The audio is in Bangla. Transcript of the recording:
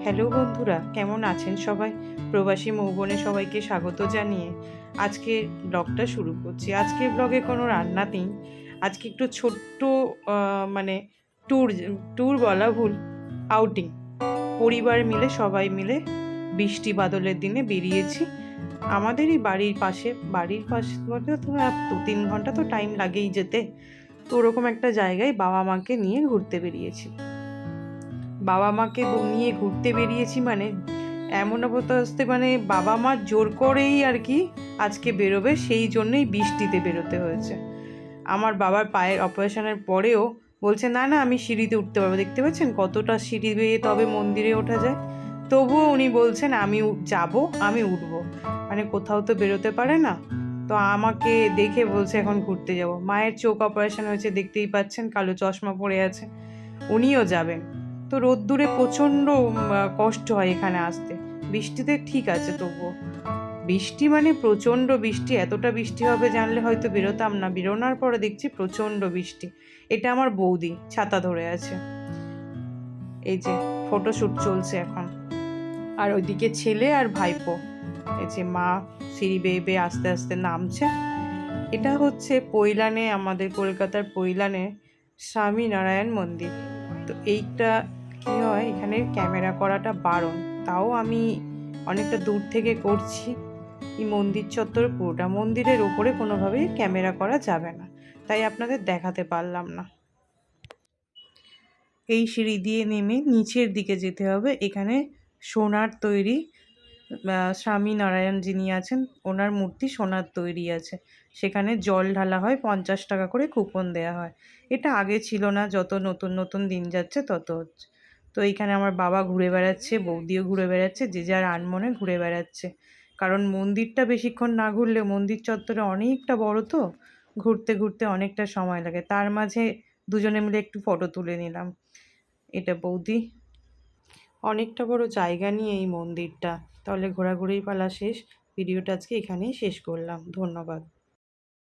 হ্যালো বন্ধুরা, কেমন আছেন সবাই? প্রবাসী মৌবনে সবাইকে স্বাগত জানিয়ে আজকে ব্লগটা শুরু করছি। আজকের ব্লগে কোনো রান্না নেই। আজকে একটু ছোট্ট মানে ট্যুর ট্যুর বলা ভুল, আউটিং। পরিবার মিলে সবাই মিলে বৃষ্টি বাদলের দিনে বেরিয়েছি। আমাদেরই বাড়ির পাশে বলতে তো 2-3 ঘন্টা তো টাইম লাগেই যেতে। তো ওরকম একটা জায়গায় বাবা মাকে নিয়ে ঘুরতে বেরিয়েছি। বাবা মাকে নিয়ে ঘুরতে বেরিয়েছি মানে এমন অবস্থা, মানে বাবা মা জোর করেই আর কি আজকে বেরোবে, সেই জন্যই বৃষ্টিতে বেরোতে হয়েছে। আমার বাবার পায়ের অপারেশনের পরেও বলছে না না আমি সিঁড়িতে উঠতে পারবো, দেখতে পাচ্ছেন কতটা সিঁড়ি বেয়ে তবে মন্দিরে ওঠা যায়। তবুও উনি বলছেন আমি যাব, আমি উঠবো, মানে কোথাও তো বেরোতে পারে না। তো আমাকে দেখে বলছে এখন ঘুরতে যাব। মায়ের চোখ অপারেশন হয়েছে, দেখতেই পাচ্ছেন কালো চশমা পরে আছে, উনিও যাবেন। তো রোদ্দুরে প্রচণ্ড কষ্ট হয় এখানে আসতে। বৃষ্টিতে ঠিক আছে তবুও, বৃষ্টি মানে প্রচণ্ড বৃষ্টি, এতটা বৃষ্টি হবে জানলে হয়তো বেরোতাম না। বেরোনোর পরে দেখছি প্রচণ্ড বৃষ্টি। এটা আমার বৌদি ছাতা ধরে আছে, এই যে ফটোশ্যুট চলছে এখন। আর ওইদিকে ছেলে আর ভাইপো, এই যে মা সিঁড়ি বেয়ে বেয়ে আস্তে আস্তে নামছে। এটা হচ্ছে পৈলানে, আমাদের কলকাতার পৈলানে স্বামীনারায়ণ মন্দির। তো এইটা কি হয়, এখানে ক্যামেরা করাটা বারণ, তাও আমি অনেকটা দূর থেকে করছি। এই মন্দির চত্বর পুরোটা, মন্দিরের ওপরে কোনোভাবেই ক্যামেরা করা যাবে না, তাই আপনাদের দেখাতে পারলাম না। এই সিঁড়ি দিয়ে নেমে নিচের দিকে যেতে হবে। এখানে সোনার তৈরি স্বামীনারায়ণ যিনি আছেন ওনার মূর্তি সোনার তৈরি আছে। সেখানে জল ঢালা হয়, 50 টাকা করে কুপন দেওয়া হয়। এটা আগে ছিল না, যত নতুন নতুন দিন যাচ্ছে তত হচ্ছে। তো এইখানে আমার বাবা ঘুরে বেড়াচ্ছে, বৌদিও ঘুরে বেড়াচ্ছে, যে যার আনমনে ঘুরে বেড়াচ্ছে। কারণ মন্দিরটা বেশিক্ষণ না ঘুরলে, মন্দির চত্বরে অনেকটা বড় তো, ঘুরতে ঘুরতে অনেকটা সময় লাগে। তার মাঝে দুজনে মিলে একটু ফটো তুলে নিলাম। এটা বৌদি। অনেকটা বড় জায়গা নিয়ে এই মন্দিরটা। তাহলে ঘোরাঘুরির পালা শেষ। ভিডিওটা আজকে এখানেই শেষ করলাম। ধন্যবাদ।